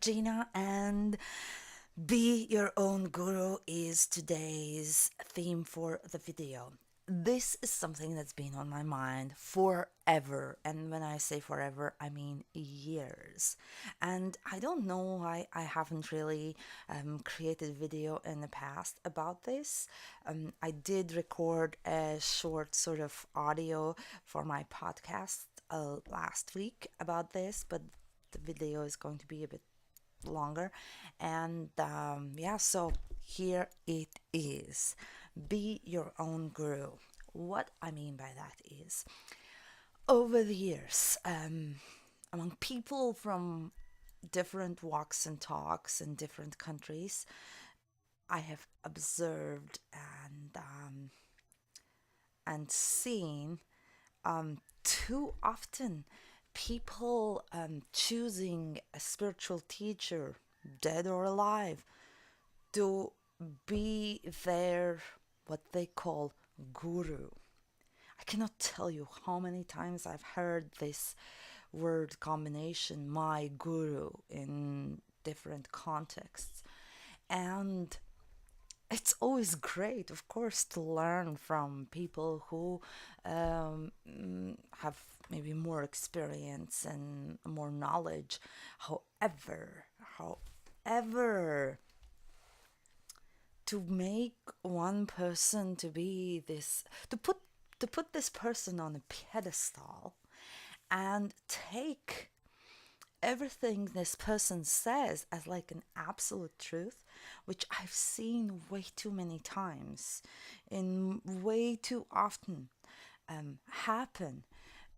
Regina, and Be Your Own Guru is today's theme for the video. This is something that's been on my mind forever, and when I say forever, I mean years. And I don't know why I haven't really created video in the past about this. I did record a short sort of audio for my podcast last week about this, but the video is going to be a bit longer. And yeah, so here it is. Be your own guru. What I mean by that is, over the years, among people from different walks and talks in different countries, I have observed and seen too often people choosing a spiritual teacher, dead or alive, to be their what they call guru. I cannot tell you how many times I've heard this word combination, my guru, in different contexts. And it's always great, of course, to learn from people who have maybe more experience and more knowledge. However, to make one person to be this, to put this person on a pedestal and take everything this person says as like an absolute truth, which I've seen way too many times, in way too often happen,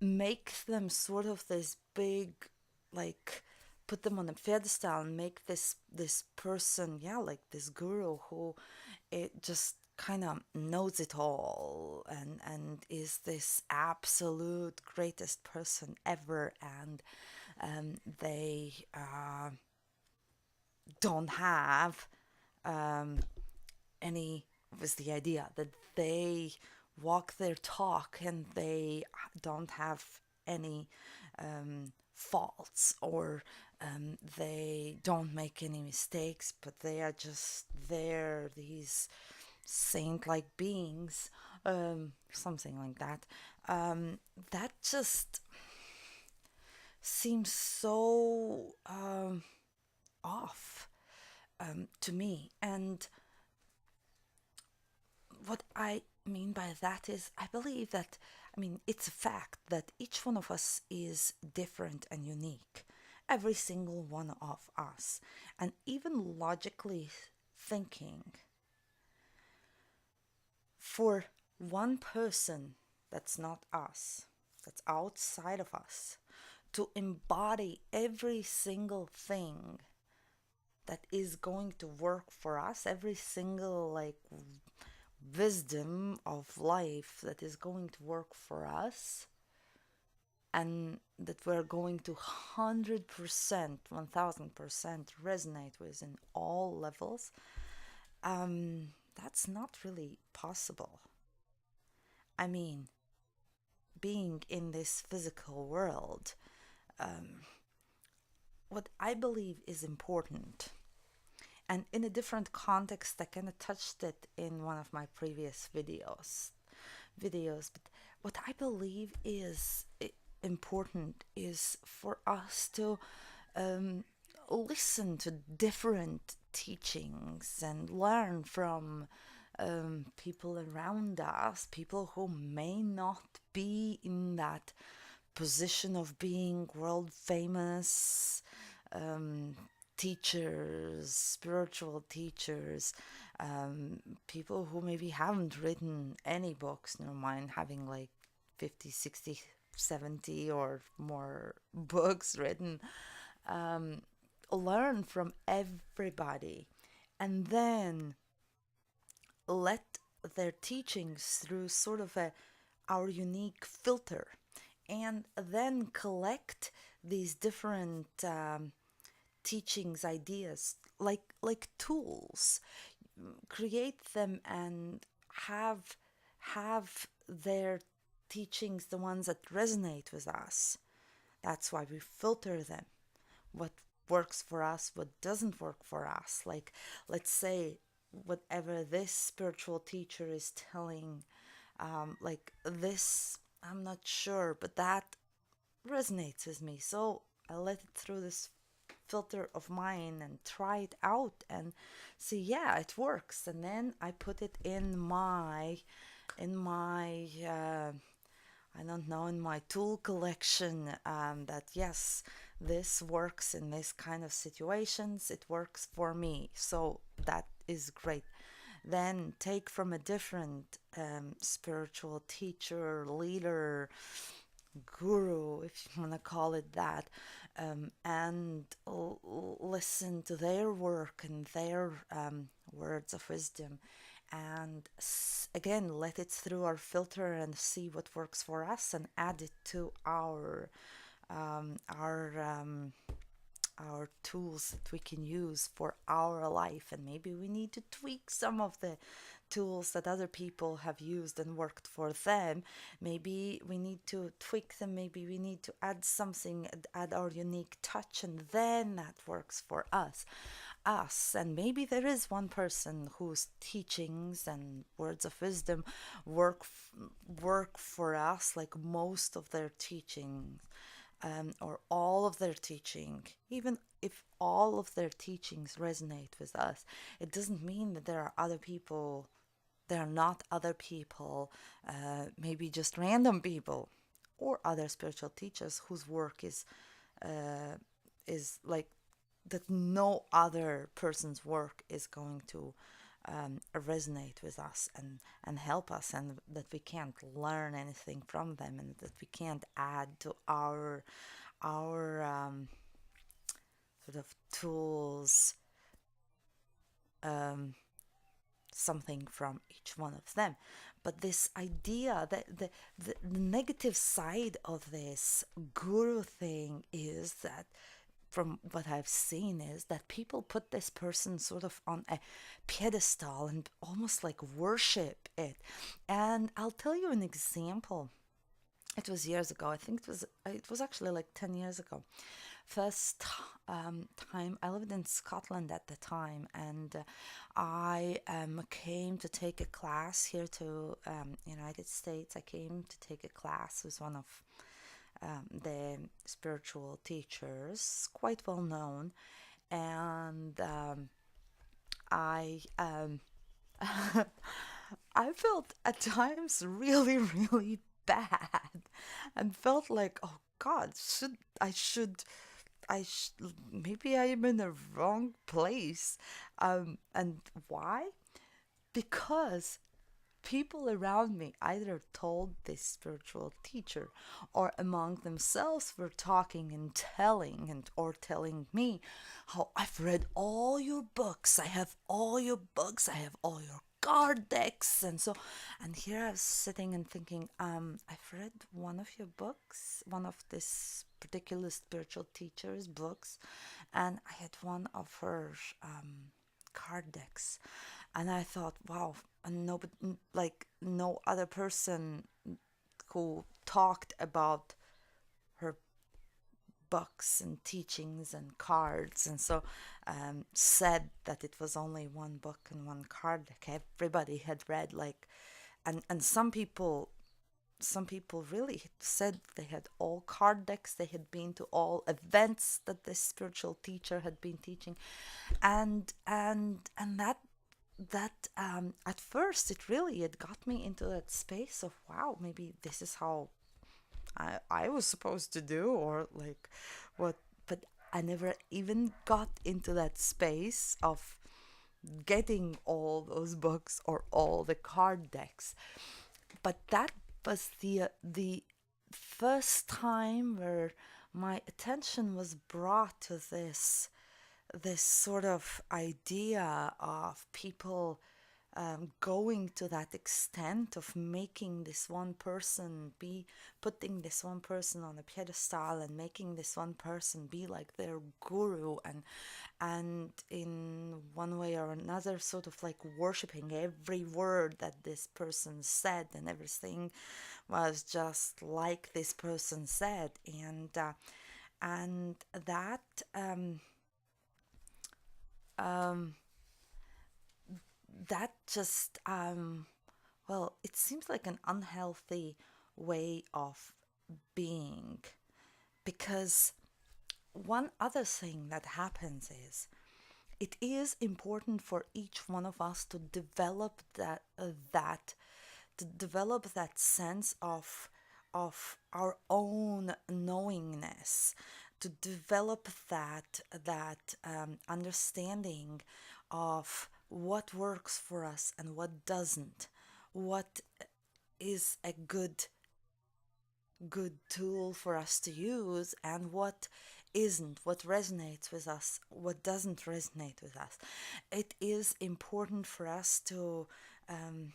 make them sort of this big, like, put them on a pedestal and make this person, yeah, like this guru who it just kind of knows it all and is this absolute greatest person ever, and they don't have any, was the idea that they walk their talk and they don't have any faults, or they don't make any mistakes, but they are just there, these saint like beings, something like that. That just seems so off to me. And what I mean by that is, I believe that, I mean, it's a fact that each one of us is different and unique. Every single one of us. And even logically thinking, for one person that's not us, that's outside of us, to embody every single thing that is going to work for us, every single like wisdom of life that is going to work for us, and that we're going to 100%, 1000% resonate with in all levels, that's not really possible. I mean, being in this physical world, what I believe is important, and in a different context, I kind of touched it in one of my previous videos, but what I believe is important is for us to listen to different teachings and learn from people around us, people who may not be in that position of being world famous, teachers, spiritual teachers, people who maybe haven't written any books, never mind having like 50, 60, 70 or more books written. Learn from everybody, and then let their teachings through sort of our unique filter, and then collect these different teachings, ideas, like tools, create them and have their teachings, the ones that resonate with us. That's why we filter them. What works for us, what doesn't work for us. Like, let's say whatever this spiritual teacher is telling, like this, I'm not sure, but that resonates with me. So I let it through this filter of mine and try it out and see, yeah, it works. And then I put it in my I don't know, in my tool collection, that yes, this works in this kind of situations, it works for me. So that is great. Then take from a different spiritual teacher, leader, guru, if you want to call it that, and listen to their work and their words of wisdom. And again, let it through our filter and see what works for us and add it to um, our um, our tools that we can use for our life. And maybe we need to tweak some of the tools that other people have used and worked for them. Maybe we need to tweak them. Maybe we need to add something, add our unique touch, and then that works for us. And maybe there is one person whose teachings and words of wisdom work for us, like most of their teachings, or all of their teaching. Even if all of their teachings resonate with us, it doesn't mean that there are other people. There are not other people, maybe just random people or other spiritual teachers whose work is like that no other person's work is going to resonate with us and help us, and that we can't learn anything from them, and that we can't add to our sort of tools, um, something from each one of them. But this idea that the negative side of this guru thing is that, from what I've seen, is that people put this person sort of on a pedestal and almost like worship it. And I'll tell you an example. It was years ago. I think it was actually like 10 years ago. First time I lived in Scotland at the time, and I came to take a class here to United States. I came to take a class with one of the spiritual teachers, quite well known, and I I felt at times really, really bad, and felt like, oh God, maybe I'm in the wrong place. And why? Because people around me either told this spiritual teacher or among themselves were talking and telling, and or telling me how I've read all your books, I have all your books, I have all your card decks. And so, and here I was sitting and thinking, I've read one of your books, one of this particular spiritual teacher's books, and I had one of her card decks, and I thought, wow, and no, but like no other person who talked about her books and teachings and cards, and so said that it was only one book and one card deck. Everybody had read like, and some people really said they had all card decks. They had been to all events that this spiritual teacher had been teaching, and that at first it got me into that space of, wow, maybe this is how I was supposed to do, or like what. But I never even got into that space of getting all those books or all the card decks. But that was the first time where my attention was brought to this sort of idea of people going to that extent of making this one person be, putting this one person on a pedestal and making this one person be like their guru, and in one way or another sort of like worshiping every word that this person said, and everything was just like this person said. And that um, that just, well, it seems like an unhealthy way of being, because one other thing that happens is it is important for each one of us to develop that sense of our own knowingness, to develop that understanding of what works for us and what doesn't, what is a good tool for us to use and what isn't, what resonates with us, what doesn't resonate with us. It is important for us to um,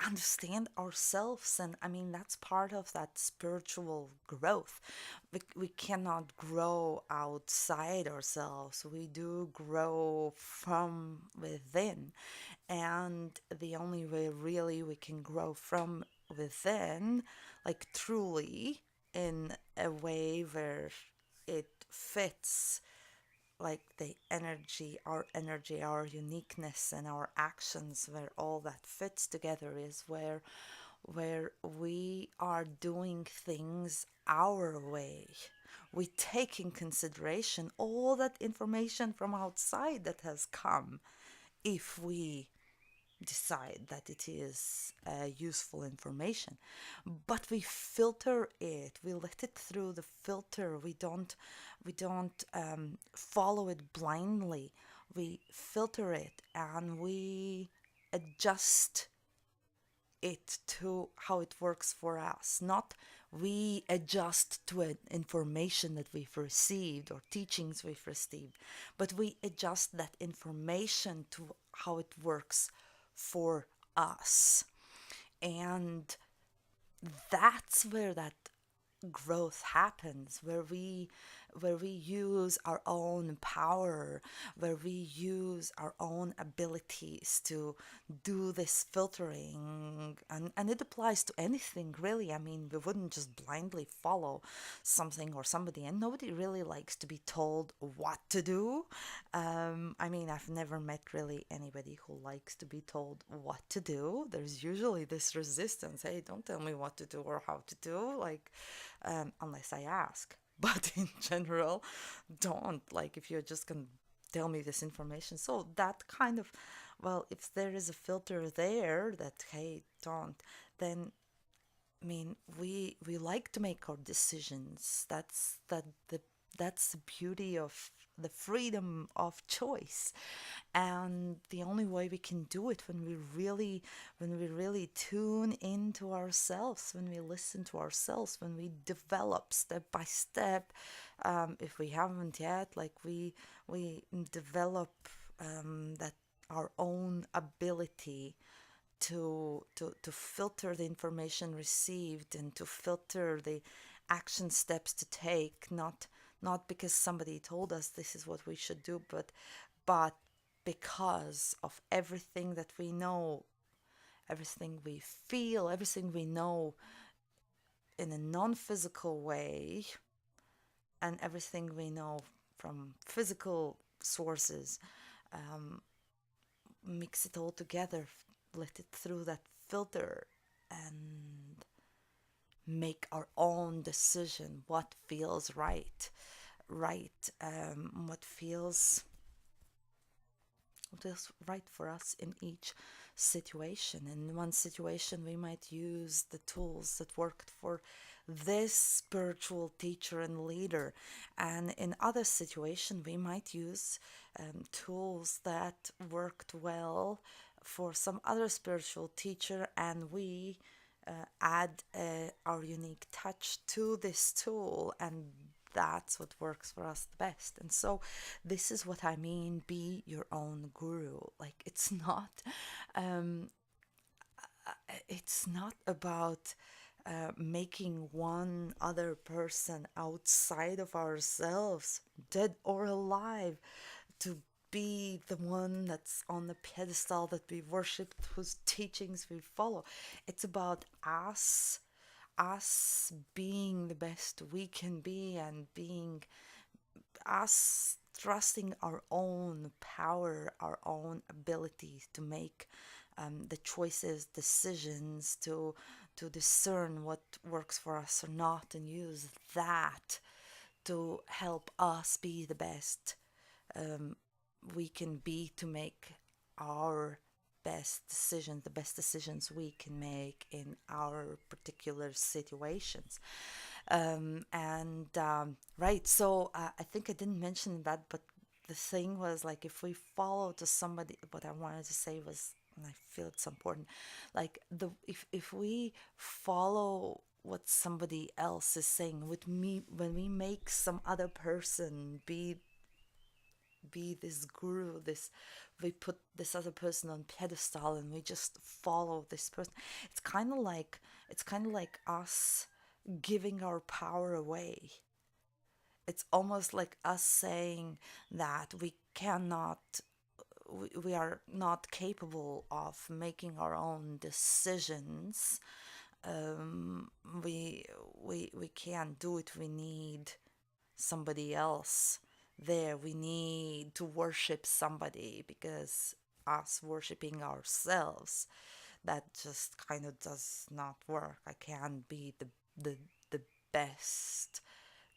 understand ourselves, and I mean that's part of that spiritual growth. We cannot grow outside ourselves, we do grow from within, and the only way really we can grow from within, like truly, in a way where it fits like the energy, our uniqueness, and our actions, where all that fits together, is where we are doing things our way. We take in consideration all that information from outside that has come, if we decide that it is useful information, but we filter it, we let it through the filter, we don't follow it blindly, we filter it and we adjust it to how it works for us. Not we adjust to an information that we've received or teachings we've received, but we adjust that information to how it works for us. And that's where that growth happens, where we use our own power, where we use our own abilities to do this filtering, and it applies to anything really. I mean, we wouldn't just blindly follow something or somebody, and nobody really likes to be told what to do. I mean, I've never met really anybody who likes to be told what to do. There's usually this resistance, hey, don't tell me what to do or how to do, like, unless I ask. But in general, don't. Like, if you're just going to tell me this information. So that kind of, well, if there is a filter there that, hey, don't, then I mean, we like to make our decisions. That's the beauty of the freedom of choice, and the only way we can do it when we really tune into ourselves, when we listen to ourselves, when we develop step by step. If we haven't yet, like we develop that our own ability to filter the information received and to filter the action steps to take, not because somebody told us this is what we should do, but because of everything that we know, everything we feel, everything we know in a non-physical way, and everything we know from physical sources, um, mix it all together, let it through that filter, and make our own decision, what feels right, what feels right for us in each situation. In one situation, we might use the tools that worked for this spiritual teacher and leader, and in other situation, we might use tools that worked well for some other spiritual teacher, and we add our unique touch to this tool, and that's what works for us the best. And so this is what I mean, be your own guru. Like, um it's not about making one other person outside of ourselves, dead or alive, to be the one that's on the pedestal that we worship, whose teachings we follow. It's about us being the best we can be, and being us trusting our own power, our own ability to make the choices, decisions, to discern what works for us or not, and use that to help us be the best um, we can be, to make our best decisions, the best decisions we can make in our particular situations. Right, so I think I didn't mention that, but the thing was like, if we follow to somebody, what I wanted to say was, and I feel it's important, like the if we follow what somebody else is saying, with me, when we make some other person be this guru, this, we put this other person on pedestal and we just follow this person, it's kind of like, it's kind of like us giving our power away. It's almost like us saying that we cannot, we are not capable of making our own decisions. um, we we can't do it. We need somebody else there. We need to worship somebody, because us worshiping ourselves, that just kind of does not work. I can't be the the best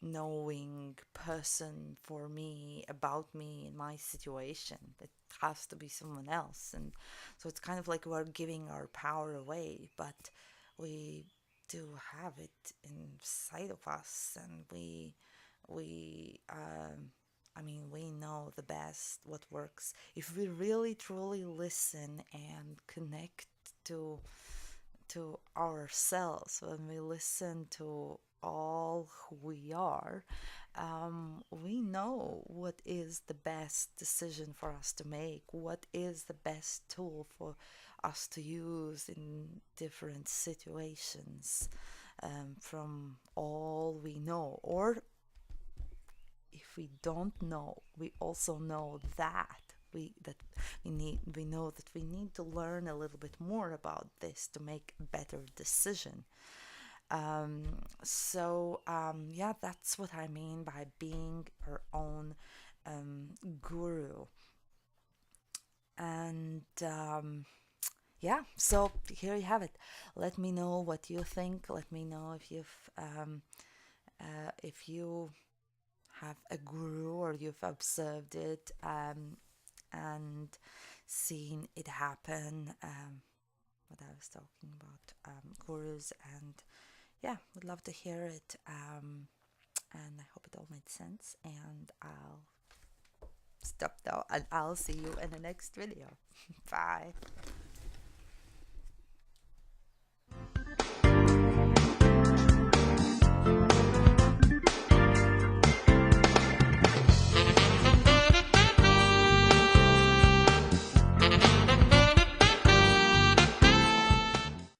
knowing person for me, about me, in my situation. It has to be someone else. And so it's kind of like we're giving our power away, but we do have it inside of us, and we I mean, we know the best what works if we really truly listen and connect to ourselves. When we listen to all who we are, we know what is the best decision for us to make, what is the best tool for us to use in different situations, from all we know. Or if we don't know, we also know that we know that we need to learn a little bit more about this to make a better decision. Yeah, that's what I mean by being our own guru. And yeah, so here you have it. Let me know what you think. Let me know if you have a guru, or you've observed it, and seen it happen. What I was talking about, gurus, and yeah, would love to hear it. And I hope it all made sense. And I'll stop now, and I'll see you in the next video. Bye.